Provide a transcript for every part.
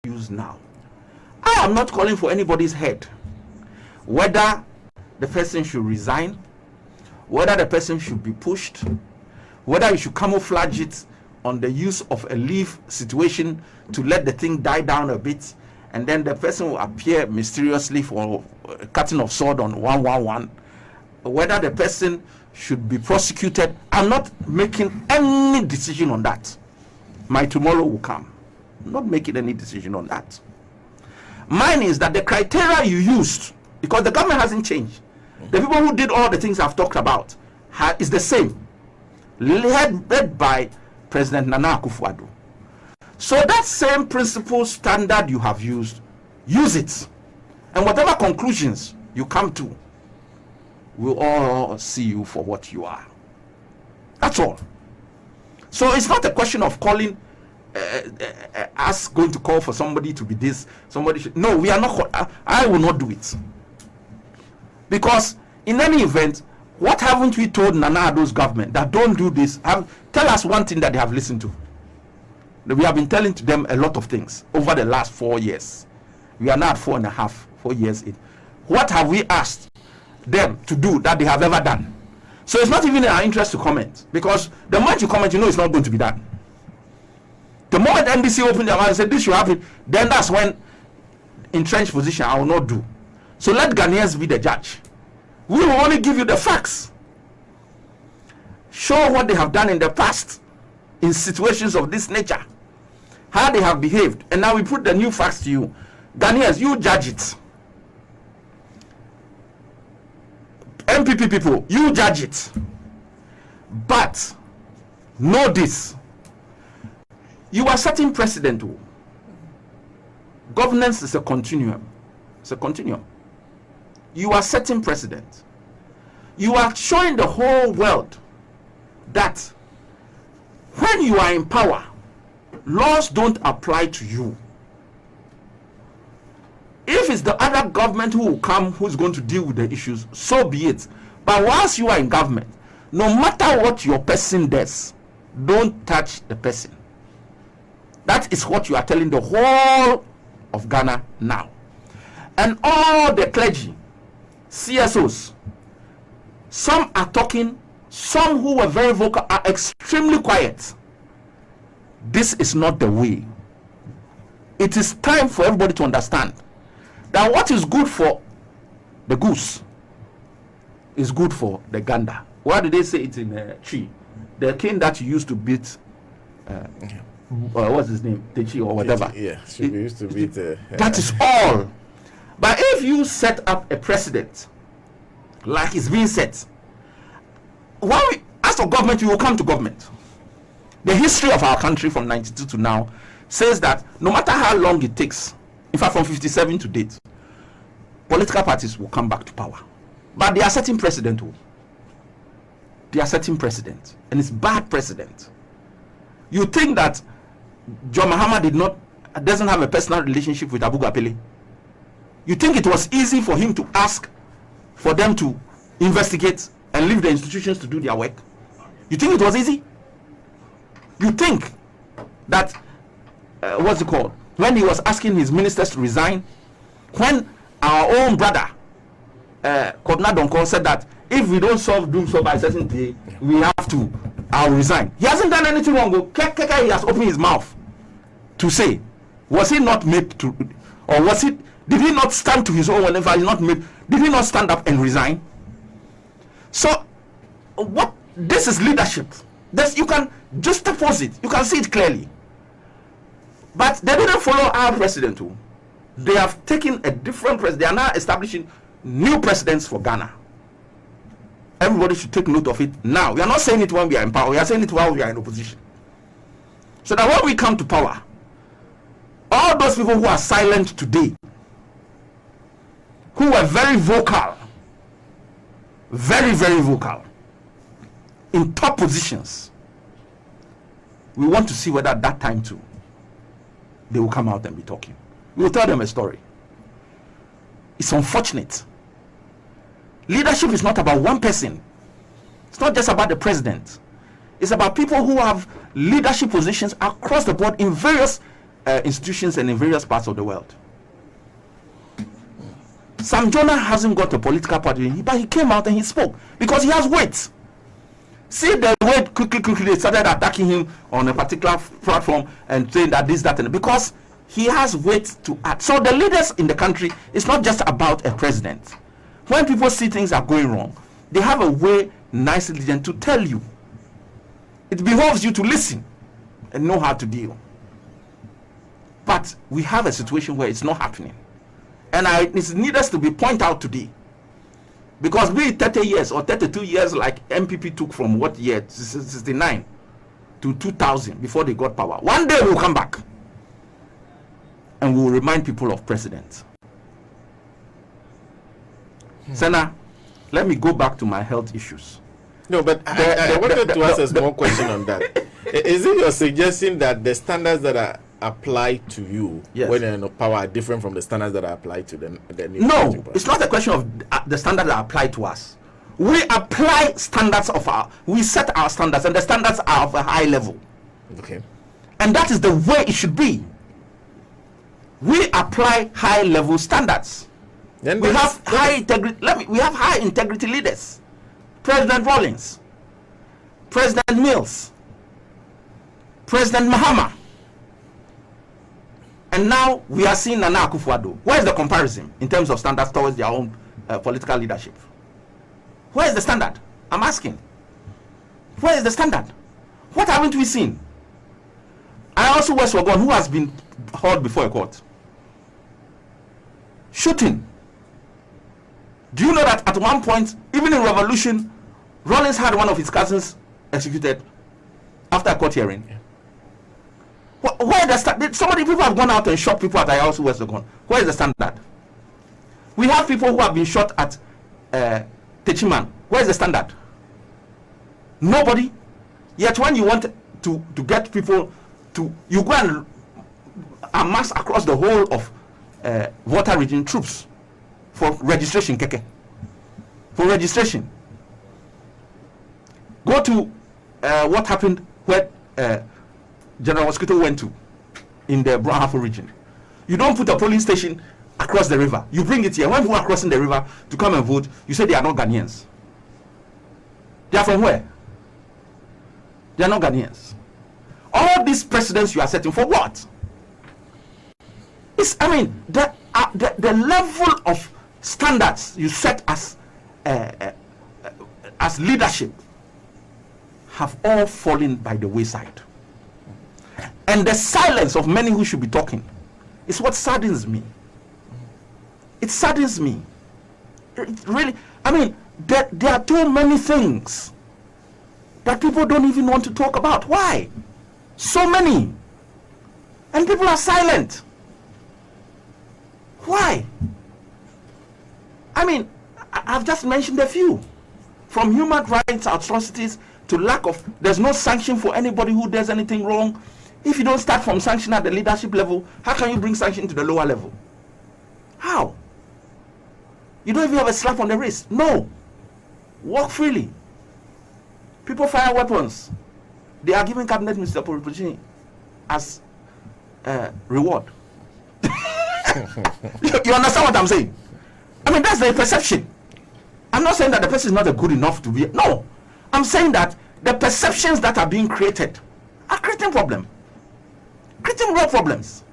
use now. I am not calling for anybody's head, whether the person should resign, whether the person should be pushed, whether you should camouflage it on the use of a leave situation to let the thing die down a bit, and then the person will appear mysteriously for cutting of sword on 111, whether the person should be prosecuted. I'm not making any decision on that. My tomorrow will come. I'm not making any decision on that. Mine is that the criteria you used, because the government hasn't changed, the people who did all the things I've talked about is the same, led by President Nana Akufo-Addo. So that same principle standard you have used, use it, and whatever conclusions you come to, we'll all see you for what you are. That's all. So it's not a question of calling us going to call for somebody to be this, somebody should. No, we are not. I will not do it. Because in any event, what haven't we told Nana Addo's government that don't do this? Tell us one thing that they have listened to. We have been telling to them a lot of things over the last 4 years. We are now at 4 years in. What have we asked them to do that they have ever done? So it's not even in our interest to comment, because the moment you comment, you know it's not going to be done. The moment NDC opened their mouth and said this should happen, then that's when entrenched position I will not do. So let Ghanaians be the judge. We will only give you the facts. Show what they have done in the past in situations of this nature, how they have behaved, and now we put the new facts to you. Ghanaians, you judge it. NPP people, you judge it. But know this: you are setting precedent. Governance is a continuum. It's a continuum. You are setting precedent. You are showing the whole world that when you are in power, laws don't apply to you. If it's the other government who will come, who's going to deal with the issues, so be it. But once you are in government, no matter what your person does, don't touch the person. That is what you are telling the whole of Ghana now. And all the clergy, CSOs, some are talking, some who were very vocal are extremely quiet. This is not the way. It is time for everybody to understand that what is good for the goose is good for the gander. Why did they say it in a tree? The king that you used to beat, what's his name, Techi or whatever. Yeah, we used to beat. That is all. But if you set up a precedent, like it's being set, as for government, you will come to government. The history of our country from 92 to now says that no matter how long it takes, in fact from 57 to date, political parties will come back to power. But they are setting precedent. They are setting precedent, and it's bad precedent. You think that John Mahama doesn't have a personal relationship with Abu Gapele? You think it was easy for him to ask for them to investigate and leave the institutions to do their work? You think it was easy? You think that what's it called, when he was asking his ministers to resign, when our own brother Kodna Donko said that if we don't solve Doomsday by a certain day, we have to resign. He hasn't done anything wrong. He has opened his mouth to say, was he not made to, or was it, did he not stand to his own whenever he's not made, did he not stand up and resign? So what, this is leadership. This, you can just oppose it, you can see it clearly. But they didn't follow our precedent too. They have taken a different precedent. They are now establishing new precedents for Ghana. Everybody should take note of it now. We are not saying it when we are in power, we are saying it while we are in opposition. So that when we come to power, all those people who are silent today, who were very vocal, very, very vocal, in top positions, we want to see whether at that time too, they will come out and be talking. We will tell them a story. It's unfortunate. Leadership is not about one person. It's not just about the president. It's about people who have leadership positions across the board in various institutions and in various parts of the world. Sam Jonah hasn't got a political party, but he came out and he spoke because he has weight. See the way quickly they started attacking him on a particular platform and saying that this, that, and because he has weight to add. So the leaders in the country, it's not just about a president. When people see things are going wrong, they have a way nicely to tell you. It behoves you to listen and know how to deal. But we have a situation where it's not happening. And it's needless to be pointed out today. Because be it 30 years or 32 years like NPP took from what year? 69 to 2000 before they got power. One day we'll come back. And we'll remind people of precedent. Senna, let me go back to my health issues. No, but I wanted to ask a small question on that. Is it your suggestion that the standards that are applied to you when you're in power are different from the standards that are applied to the new? No, it's not a question of the standards that are applied to us. We apply standards we set our standards, and the standards are of a high level. Okay. And that is the way it should be. We apply high level standards. Then we have high integrity. We have high integrity leaders. President Rawlings, President Mills, President Mahama. And now we are seeing Nana Akufo-Addo. Where is the comparison in terms of standards towards their own political leadership? Where is the standard? I'm asking. Where is the standard? What haven't we seen? I also West Wagon, who has been hauled before a court. Shooting. Do you know that at one point, even in revolution, Rawlings had one of his cousins executed after a court hearing? Yeah. Where the people have gone out and shot people at Ayahuasca West Wagon. Where is the standard? We have people who have been shot at Techiman. Where is the standard? Nobody. Yet when you want to get people to, you go and amass across the whole of Volta region troops for registration, keke. For registration. Go to what happened where General Mosquito went to in the Brahafo region. You don't put a polling station across the river. You bring it here. When people are crossing the river to come and vote, you say they are not Ghanaians. They are from where? They are not Ghanaians. All these precedents you are setting for what? The level of standards you set as leadership have all fallen by the wayside. And the silence of many who should be talking is what saddens me. It saddens me. It really, there are too many things that people don't even want to talk about. Why? So many. And people are silent. Why? I've just mentioned a few. From human rights atrocities to there's no sanction for anybody who does anything wrong. If you don't start from sanction at the leadership level, how can you bring sanction to the lower level? How? You don't even have a slap on the wrist. No. Walk freely. People fire weapons. They are giving cabinet minister position as reward. You understand what I'm saying? That's the perception. I'm not saying that the person is not good enough to be. No. I'm saying that the perceptions that are being created are creating problems. Creating real problems.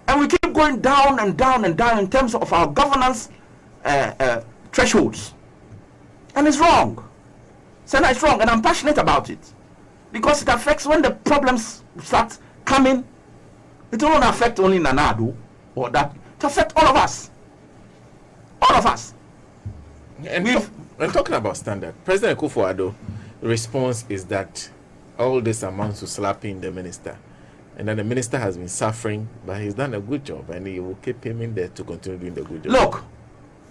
And we keep going down and down and down in terms of our governance thresholds. And it's wrong. So it's wrong, and I'm passionate about it. Because it affects when the problems start coming. It won't affect only Nanado or that. It affects all of us. All of us. And talking about standard, President Akufo-Addo response is that all this amounts to slapping the minister. And then the minister has been suffering, but he's done a good job, and he will keep him in there to continue doing the good job. Look,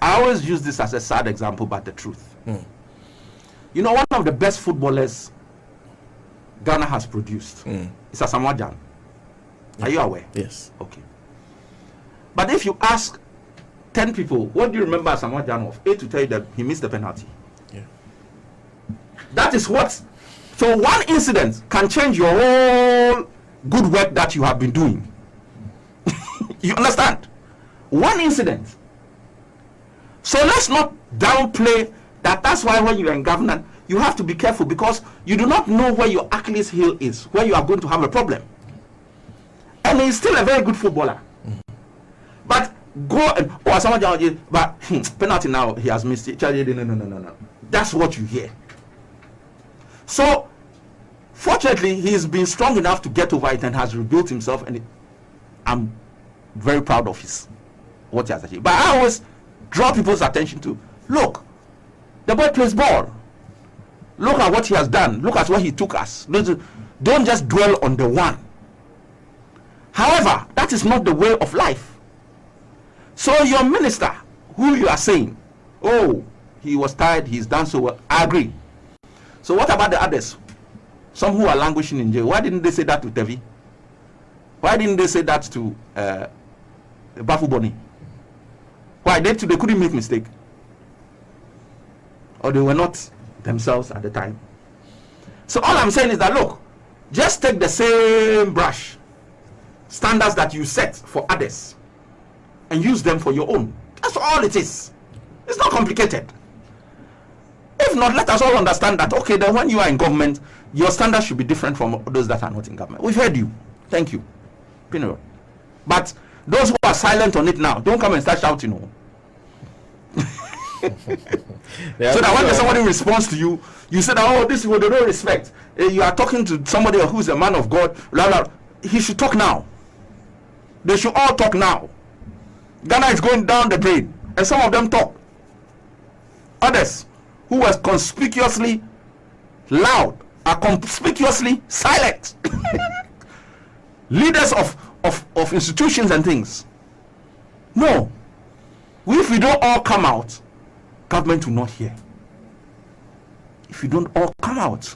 I always use this as a sad example, but the truth. One of the best footballers Ghana has produced is Asamoah Gyan. Are you aware? Yes. Okay. But if you ask 10 people, what do you remember Asamoah Gyan of? 8 to tell you that he missed the penalty. Yeah. That is what. So one incident can change your whole good work that you have been doing. You understand? One incident. So let's not downplay that. That's why when you are in government, you have to be careful, because you do not know where your Achilles heel is, where you are going to have a problem. And he's still a very good footballer. But go and but penalty now, he has missed it. No. That's what you hear. So fortunately, he's been strong enough to get over it and has rebuilt himself, and I'm very proud of what he has achieved. But I always draw people's attention to, look, the boy plays ball. Look at what he has done. Look at where he took us. Don't just dwell on the one. However, that is not the way of life. So your minister, who you are saying, oh, he was tired, he's done so well, I agree. So what about the others? Some who are languishing in jail. Why didn't they say that to Tevi? Why didn't they say that to Bafu Boni? Why? They couldn't make mistake. Or they were not themselves at the time. So all I'm saying is that, look, just take the same brush, standards that you set for others, and use them for your own. That's all it is. It's not complicated. If not, let us all understand that, okay, then when you are in government, your standards should be different from those that are not in government. We've heard you. Thank you. Period. But those who are silent on it now, don't come and start shouting. So that when somebody responds to you, you say that, oh, this is what they don't respect. You are talking to somebody who's a man of God, blah, blah. He should talk now. They should all talk now. Ghana is going down the drain, and some of them talk. Others who was conspicuously loud are conspicuously silent. Leaders of institutions and things. No. If we don't all come out, government will not hear. If you don't all come out,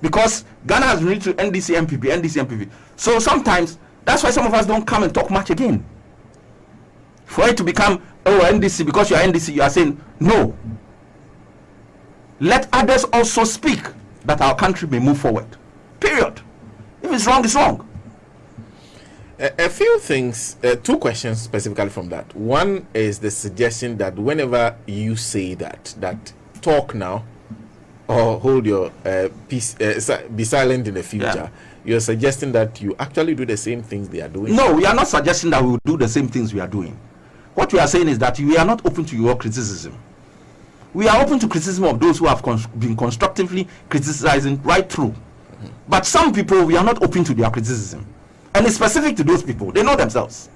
because Ghana has reached to NDC MPP. So sometimes that's why some of us don't come and talk much again. For it to become, oh, NDC, because you are NDC, you are saying no. Let others also speak, that our country may move forward. Period. If it's wrong, it's wrong. A few things, two questions specifically from that. One is the suggestion that whenever you say that talk now or hold your peace, be silent in the future, you're suggesting that you actually do the same things they are doing. No, we are not suggesting that we will do the same things we are doing. What we are saying is that we are not open to your criticism. We are open to criticism of those who have been constructively criticizing right through. But some people, we are not open to their criticism. And it's specific to those people. They know themselves.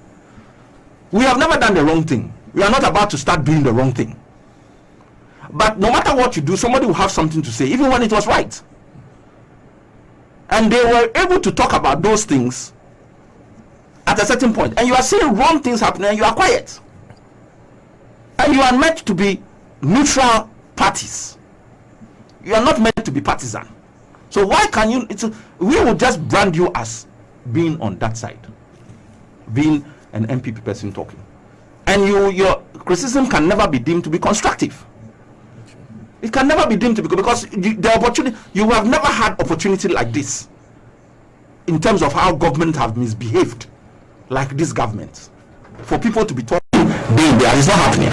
We have never done the wrong thing. We are not about to start doing the wrong thing. But no matter what you do, somebody will have something to say, even when it was right. And they were able to talk about those things at a certain point. And you are seeing wrong things happening and you are quiet. And you are meant to be neutral parties. You are not meant to be partisan. So why can you, we will just brand you as being on that side, being an NPP person talking. And your criticism can never be deemed to be constructive. It can never be deemed to be, because the opportunity, you have never had opportunity like this in terms of how government have misbehaved like this government. For people to be talking, it's not happening.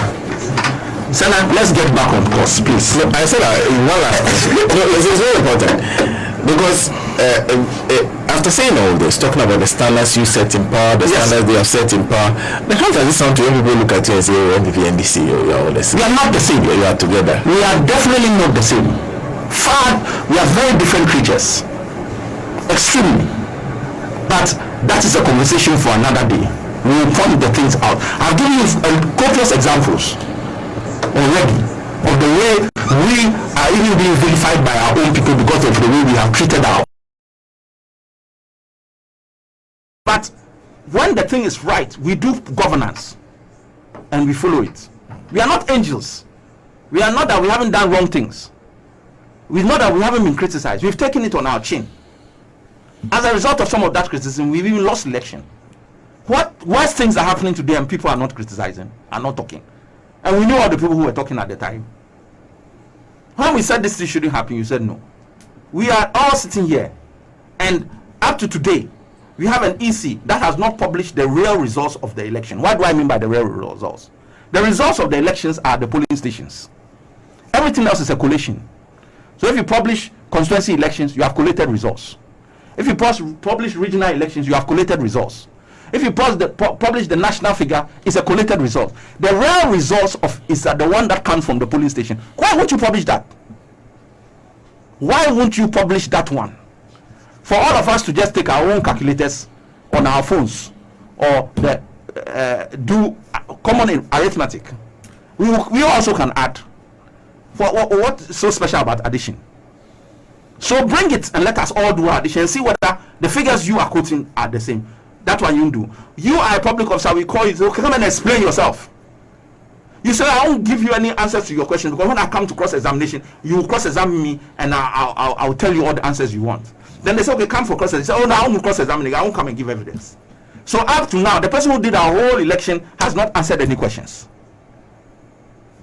Senna, let's get back on course, please. No, I said that it's very important, because after saying all this, talking about the standards you set in power, the standards they have set in power, then how does it sound to when people look at you and say, oh, NPP, NDC, you are all the same? We are not the same. You are together. We are definitely not the same. We are very different creatures. Extremely. But that is a conversation for another day. We will point the things out. I've given you copious examples already of the way we are even being vilified by our own people because of the way we have treated our. But when the thing is right, we do governance and we follow it. We are not angels. We are not that we haven't done wrong things. We know that we haven't been criticized. We've taken it on our chin. As a result of some of that criticism, we've even lost election. What worse things are happening today and people are not criticizing, are not talking. And we knew all the people who were talking at the time. When we said this thing shouldn't happen, you said no. We are all sitting here, and up to today, we have an EC that has not published the real results of the election. What do I mean by the real results? The results of the elections are the polling stations. Everything else is a collation. So if you publish constituency elections, you have collated results. If you publish regional elections, you have collated results. If you publish the national figure, it's a collated result. The real results is the one that comes from the polling station. Why won't you publish that? Why won't you publish that one? For all of us to just take our own calculators on our phones or do common arithmetic, we also can add. What's so special about addition? So bring it and let us all do our addition and see whether the figures you are quoting are the same. That's what you do. You are a public officer, we call you, so come and explain yourself. You say, I won't give you any answers to your question, because when I come to cross-examination, you will cross-examine me and I'll tell you all the answers you want. Then they say, okay, come for cross-examination. Say, oh, no, I won't cross-examine, I won't come and give evidence. So up to now, the person who did our whole election has not answered any questions.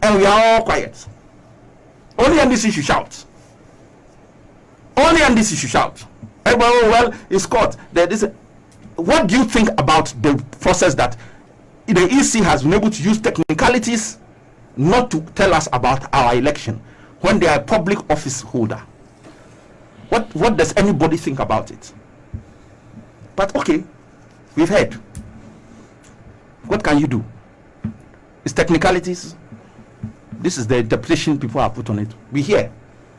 And we are all quiet. Only on this issue shout. Only on this issue shout. Everybody, oh, well, it's caught. What do you think about the process that the EC has been able to use technicalities not to tell us about our election when they are a public office holder? What does anybody think about it? But okay, we've heard. What can you do? It's technicalities. This is the interpretation people have put on it. We hear.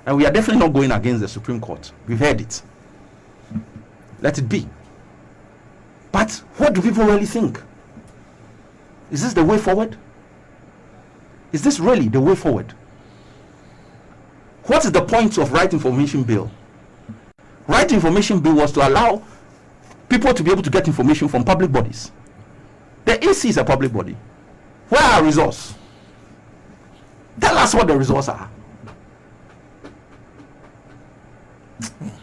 And we are definitely not going against the Supreme Court. We've heard it. Let it be. But what do people really think? Is this the way forward? Is this really the way forward? What is the point of Right Information Bill? Right Information Bill was to allow people to be able to get information from public bodies. The EC is a public body. Where are results? Tell us what the results are.